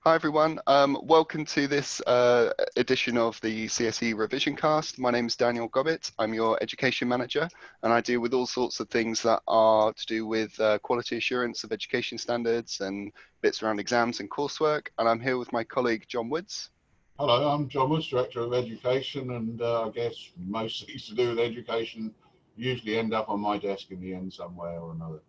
Hi everyone, welcome to this edition of the CSEE Revisioncast. My name is Daniel Gobbett, I'm your Education Manager, and I deal with all sorts of things that are to do with quality assurance of education standards and bits around exams and coursework, and I'm here with my colleague John Woods. Hello, I'm John Woods, Director of Education, and I guess most things to do with education usually end up on my desk in the end somewhere or another.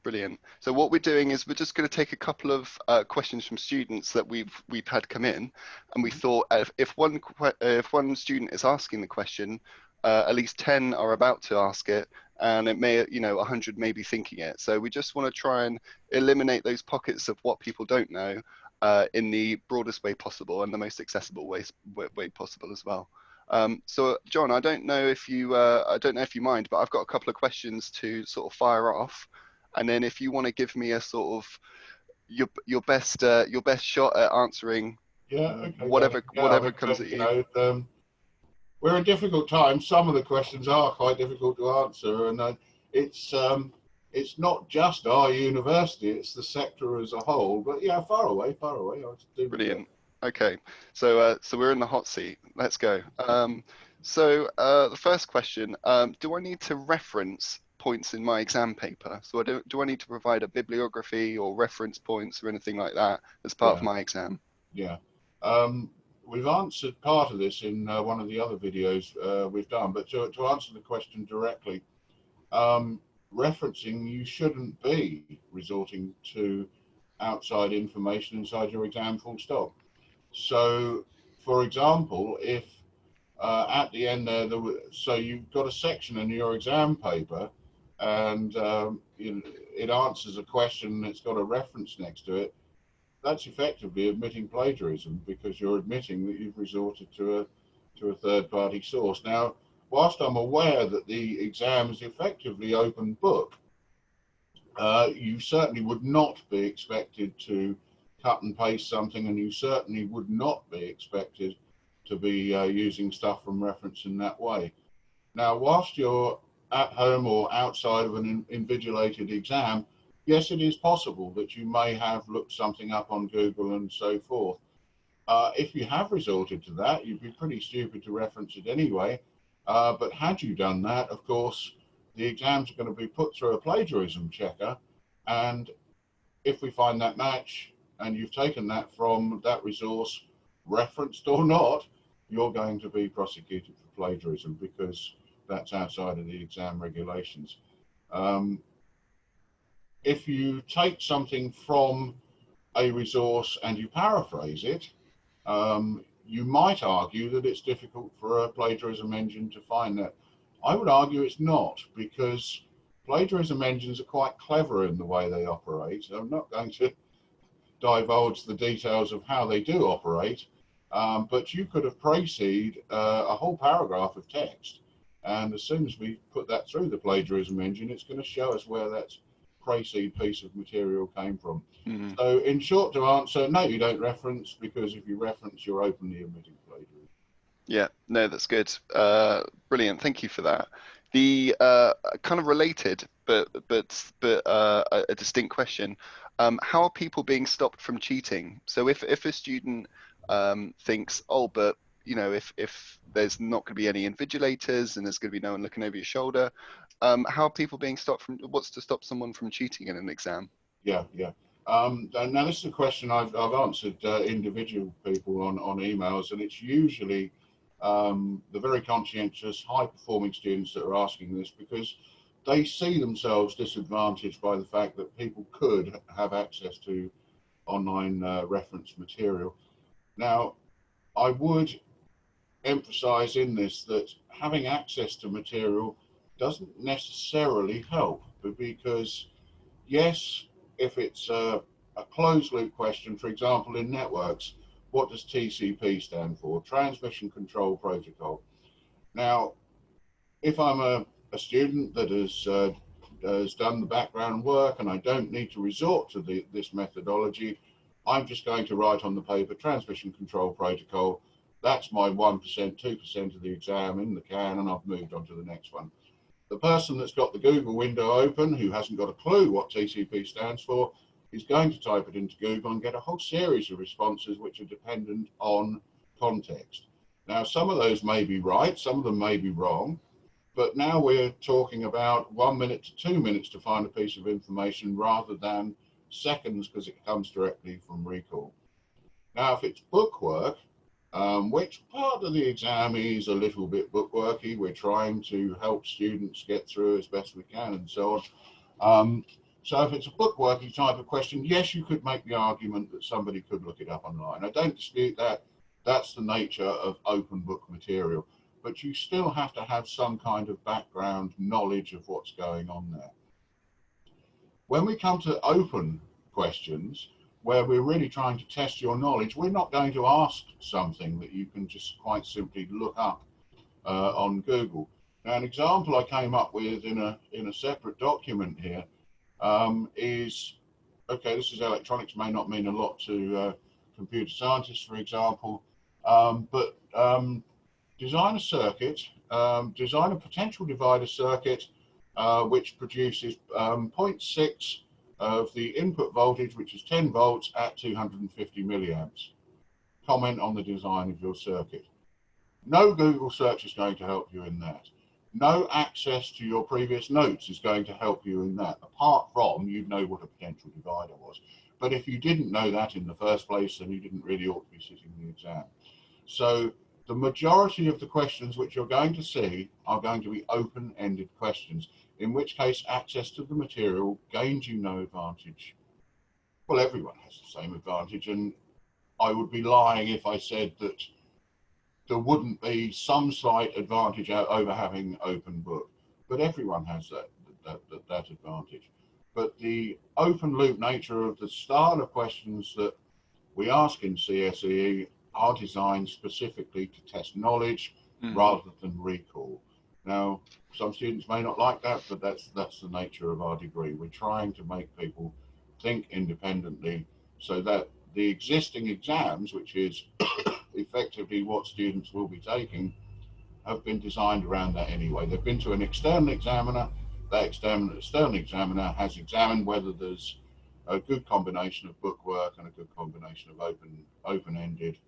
Brilliant. So what we're doing is we're just going to take a couple of questions from students that we've had come in, and we thought if one student is asking the question, at least 10 are about to ask it, and it may 100 may be thinking it. So we just want to try and eliminate those pockets of what people don't know in the broadest way possible and the most accessible way possible as well. So John, I don't know if you mind, but I've got a couple of questions to sort of fire off. And then if you want to give me a sort of your best shot at answering whatever comes at you. We're in difficult times. Some of the questions are quite difficult to answer, and it's not just our university; it's the sector as a whole. But yeah, far away. Brilliant. Okay, so we're in the hot seat. Let's go. The first question: do I need to reference points in my exam paper? So do I need to provide a bibliography or reference points or anything like that as part of my exam? Yeah. We've answered part of this in one of the other videos we've done, but to answer the question directly, referencing, you shouldn't be resorting to outside information inside your exam full stop. So, for example, if at the end there, so you've got a section in your exam paper and it answers a question and it's got a reference next to it, that's effectively admitting plagiarism because you're admitting that you've resorted to a third-party source. Now, whilst I'm aware that the exam is effectively open book, you certainly would not be expected to cut and paste something, and you certainly would not be expected to be using stuff from reference in that way. Now, whilst you're at home or outside of an invigilated exam, yes, it is possible that you may have looked something up on Google and so forth. If you have resorted to that, you'd be pretty stupid to reference it anyway. But had you done that, of course, the exams are going to be put through a plagiarism checker. And if we find that match and you've taken that from that resource, referenced or not, you're going to be prosecuted for plagiarism because that's outside of the exam regulations. If you take something from a resource and you paraphrase it, you might argue that it's difficult for a plagiarism engine to find that. I would argue it's not, because plagiarism engines are quite clever in the way they operate. I'm not going to divulge the details of how they do operate, but you could have pre-seed a whole paragraph of text, and as soon as we put that through the plagiarism engine, it's going to show us where that pre-seed piece of material came from. Mm-hmm. So in short to answer, no, you don't reference, because if you reference, you're openly admitting plagiarism. Yeah, no, that's good. Brilliant, thank you for that. The kind of related, but a distinct question, how are people being stopped from cheating? So if a student thinks, oh, but if there's not going to be any invigilators and there's going to be no one looking over your shoulder, how are people being stopped from, what's to stop someone from cheating in an exam? Yeah. Now this is a question I've answered individual people on emails, and it's usually the very conscientious, high-performing students that are asking this because they see themselves disadvantaged by the fact that people could have access to online reference material. Now, I would emphasize in this that having access to material doesn't necessarily help, because yes, if it's a closed loop question, for example, in networks, what does TCP stand for? Transmission Control Protocol. Now, if I'm a student that has done the background work and I don't need to resort to this methodology, I'm just going to write on the paper Transmission Control Protocol. That's my 1%, 2% of the exam in the can, and I've moved on to the next one. The person that's got the Google window open, who hasn't got a clue what TCP stands for, is going to type it into Google and get a whole series of responses which are dependent on context. Now, some of those may be right, some of them may be wrong, but now we're talking about 1 minute to 2 minutes to find a piece of information rather than seconds, because it comes directly from recall. Now, if it's bookwork, which part of the exam is a little bit bookworky, we're trying to help students get through as best we can and so on. So if it's a bookworky type of question, yes, you could make the argument that somebody could look it up online. I don't dispute that. That's the nature of open book material. But you still have to have some kind of background knowledge of what's going on there. When we come to open questions, where we're really trying to test your knowledge, we're not going to ask something that you can just quite simply look up on Google. Now, an example I came up with in a separate document here is, okay, this is electronics, may not mean a lot to computer scientists, for example, but design a circuit, design a potential divider circuit which produces 0.6 of the input voltage, which is 10 volts at 250 milliamps. Comment on the design of your circuit. No Google search is going to help you in that. No access to your previous notes is going to help you in that, apart from you'd know what a potential divider was. But if you didn't know that in the first place, then you didn't really ought to be sitting the exam. So the majority of the questions which you're going to see are going to be open-ended questions, in which case access to the material gains you no advantage. Well, everyone has the same advantage, and I would be lying if I said that there wouldn't be some slight advantage over having open book, but everyone has that advantage. But the open loop nature of the style of questions that we ask in CSEE are designed specifically to test knowledge rather than recall. Now, some students may not like that, but that's the nature of our degree. We're trying to make people think independently so that the existing exams, which is effectively what students will be taking, have been designed around that anyway. They've been to an external examiner. That external examiner has examined whether there's a good combination of bookwork and a good combination of open-ended,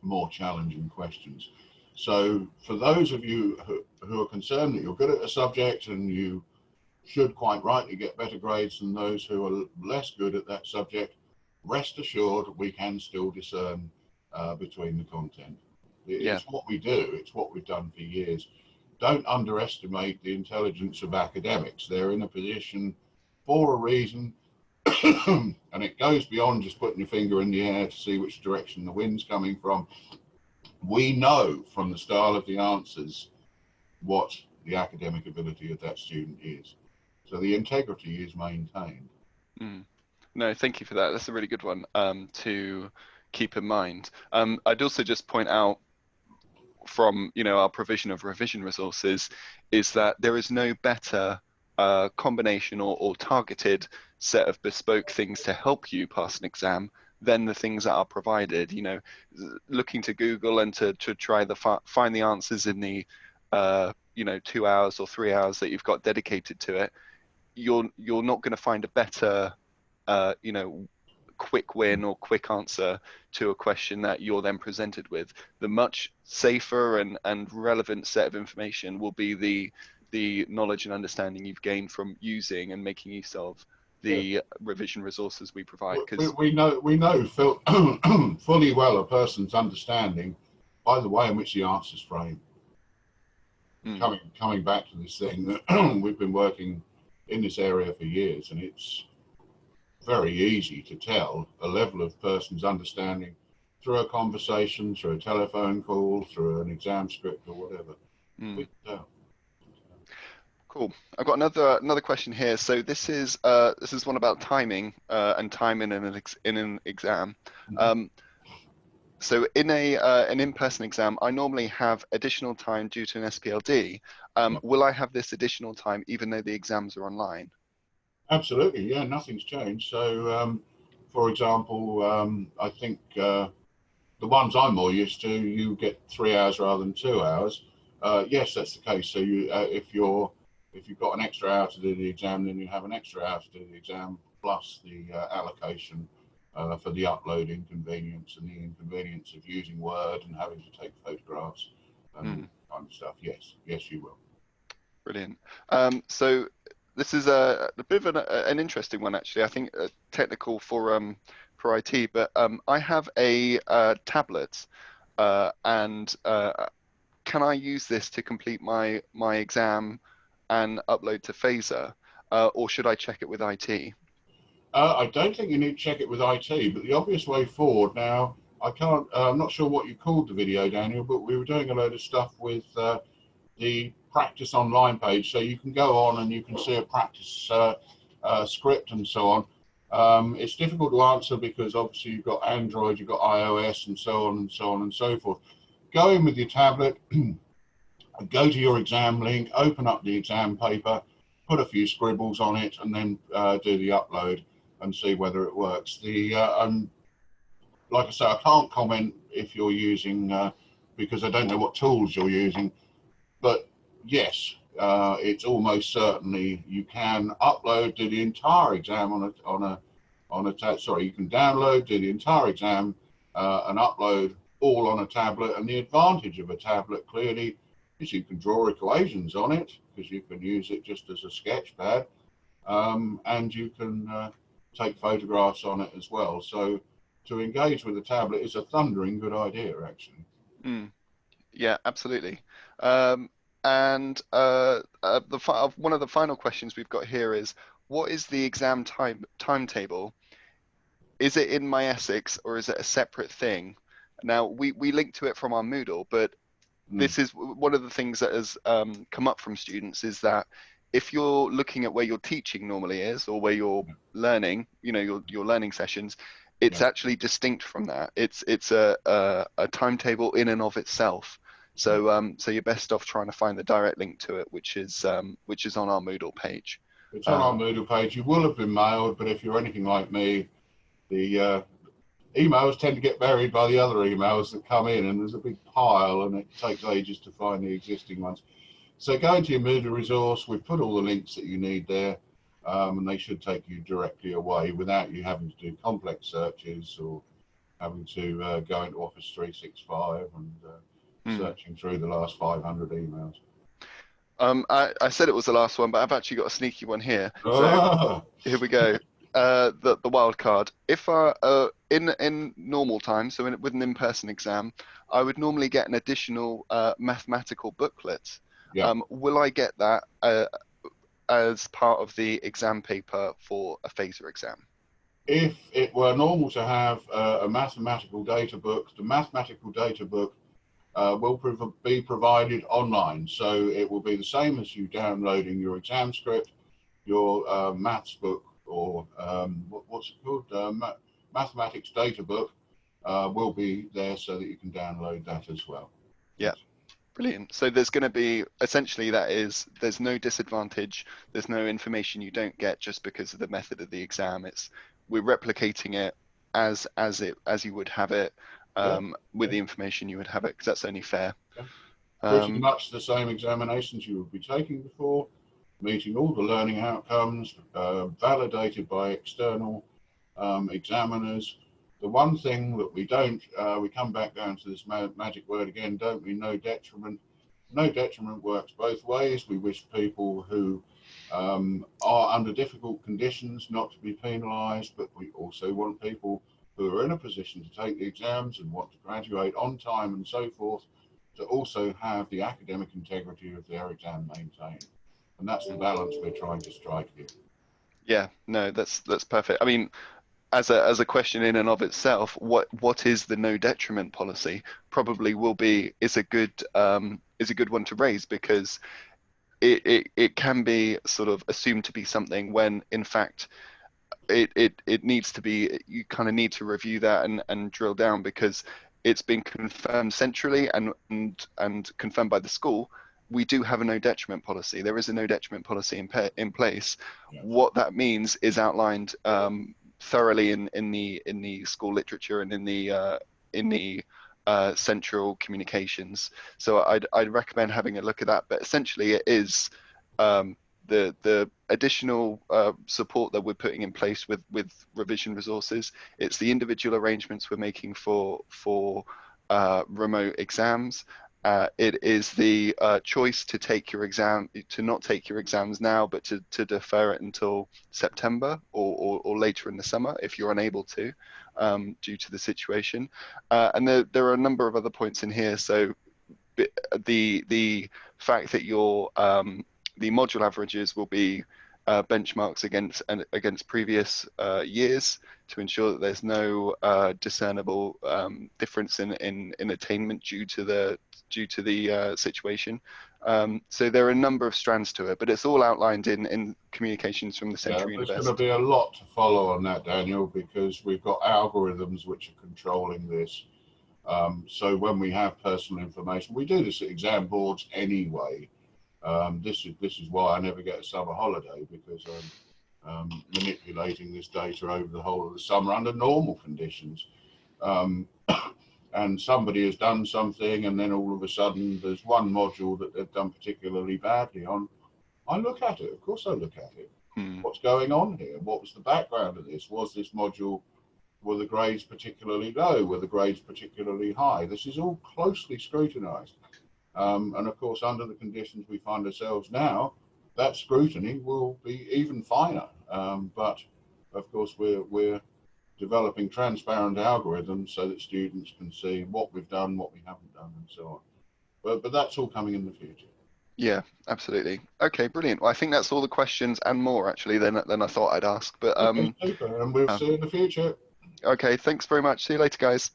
more challenging questions. So for those of you who are concerned that you're good at a subject and you should quite rightly get better grades than those who are less good at that subject, rest assured we can still discern between the content. It's what we do. It's what we've done for years. Don't underestimate the intelligence of academics. They're in a position for a reason, and it goes beyond just putting your finger in the air to see which direction the wind's coming from. We know from the style of the answers what the academic ability of that student is. So the integrity is maintained. No, thank you for that. That's a really good one to keep in mind. I'd also just point out from our provision of revision resources is that there is no better combination or targeted set of bespoke things to help you pass an exam than the things that are provided. Looking to Google and to try find the answers in the 2 hours or 3 hours that you've got dedicated to it, you're not going to find a better quick win or quick answer to a question that you're then presented with. The much safer and relevant set of information will be the knowledge and understanding you've gained from using and making use of the revision resources we provide. Because we know fully well a person's understanding by the way in which the answers frame. Coming back to this thing, we've been working in this area for years, and it's very easy to tell a level of person's understanding through a conversation, through a telephone call, through an exam script or whatever. Cool. I've got another question here. So this is one about timing and time in an exam. So in an in-person exam, I normally have additional time due to an SPLD. Will I have this additional time even though the exams are online? Absolutely, yeah, nothing's changed. So, for example, I think the ones I'm more used to, you get 3 hours rather than 2 hours. Yes, that's the case. So if you've got an extra hour to do the exam, then you have an extra hour to do the exam. plus the allocation for the upload inconvenience and the inconvenience of using Word and having to take photographs and all that kind of stuff. Yes, yes, you will. Brilliant. So this is a bit of an interesting one, actually. I think technical for IT, but I have a tablet, and can I use this to complete my exam and upload to Phaser, or should I check it with IT? I don't think you need to check it with IT, but the obvious way forward now, I can't, I'm not sure what you called the video, Daniel, but we were doing a load of stuff with the practice online page. So you can go on and you can see a practice script and so on. It's difficult to answer because obviously you've got Android, you've got iOS and so on and so on and so forth. Go in with your tablet, go to your exam link, open up the exam paper, put a few scribbles on it, and then do the upload and see whether it works. Like I say, I can't comment if you're using, because I don't know what tools you're using, but yes, it's almost certainly you can upload, do the entire exam sorry, you can download, do the entire exam and upload all on a tablet. And the advantage of a tablet clearly is you can draw equations on it because you can use it just as a sketch pad, and you can take photographs on it as well. So to engage with a tablet is a thundering good idea, actually. Yeah, absolutely. And one of the final questions we've got here is, what is the exam timetable? Is it in my Essex or is it a separate thing? Now, we link to it from our Moodle, but this is one of the things that has come up from students, is that if you're looking at where your teaching normally is, or where you're learning, your learning sessions, it's actually distinct from that. It's a timetable in and of itself. So so you're best off trying to find the direct link to it, which is on our Moodle page. It's on our Moodle page. You will have been mailed, but if you're anything like me, the emails tend to get buried by the other emails that come in, and there's a big pile, and it takes ages to find the existing ones. So go into your Moodle resource. We've put all the links that you need there, and they should take you directly away without you having to do complex searches or having to go into Office 365 and searching through the last 500 emails. I said it was the last one, but I've actually got a sneaky one here. So here we go. The wild card. If in normal time, so with an in-person exam, I would normally get an additional mathematical booklet. Will I get that as part of the exam paper for a Phaser exam? If it were normal to have a mathematical data book, the mathematical data book will be provided online. So it will be the same as you downloading your exam script, your maths book, or what's it called? Mathematics data book will be there so that you can download that as well. Yeah. Brilliant. So there's going to be, essentially, there's no disadvantage. There's no information you don't get just because of the method of the exam. We're replicating it as you would have it, with the information you would have it, because that's only fair. Pretty much the same examinations you would be taking before, meeting all the learning outcomes, validated by external examiners. The one thing that we don't, we come back down to this magic word again, don't we? No detriment. No detriment works both ways. We wish people who are under difficult conditions not to be penalised, but we also want people who are in a position to take the exams and want to graduate on time and so forth to also have the academic integrity of their exam maintained. And that's the balance we're trying to strike here. Yeah, no, that's perfect. I mean, as a question in and of itself, what is the no detriment policy? Probably is a good one to raise, because it can be sort of assumed to be something when in fact it needs to be. You kind of need to review that and drill down, because it's been confirmed centrally and confirmed by the school. We do have a no detriment policy. There is a no detriment policy in place. Yeah. What that means is outlined thoroughly in the school literature and in the central communications. So I'd recommend having a look at that. But essentially, it is the additional support that we're putting in place with revision resources. It's the individual arrangements we're making for remote exams. It is the choice to take your exam, to not take your exams now, but to defer it until September or later in the summer if you're unable to, due to the situation. And there are a number of other points in here. So the fact that your the module averages will be benchmarks against previous years to ensure that there's no discernible difference in attainment due to the situation. So there are a number of strands to it, but it's all outlined in communications from the Central There's University. going to be a lot to follow on that, Daniel, because we've got algorithms which are controlling this. So when we have personal information, we do this at exam boards anyway. This is why I never get a summer holiday, because I'm manipulating this data over the whole of the summer under normal conditions. And somebody has done something, and then all of a sudden there's one module that they've done particularly badly on. I look at it, of course I look at it. What's going on here? What was the background of this? Was this module, were the grades particularly low? Were the grades particularly high? This is all closely scrutinized. And of course, under the conditions we find ourselves now, that scrutiny will be even finer. But of course, we're developing transparent algorithms so that students can see what we've done, what we haven't done, and so on. But that's all coming in the future. Yeah, absolutely. Okay, brilliant. Well, I think that's all the questions and more actually than I thought I'd ask. But Okay, super, and we'll see you in the future. okay, thanks very much. See you later, guys.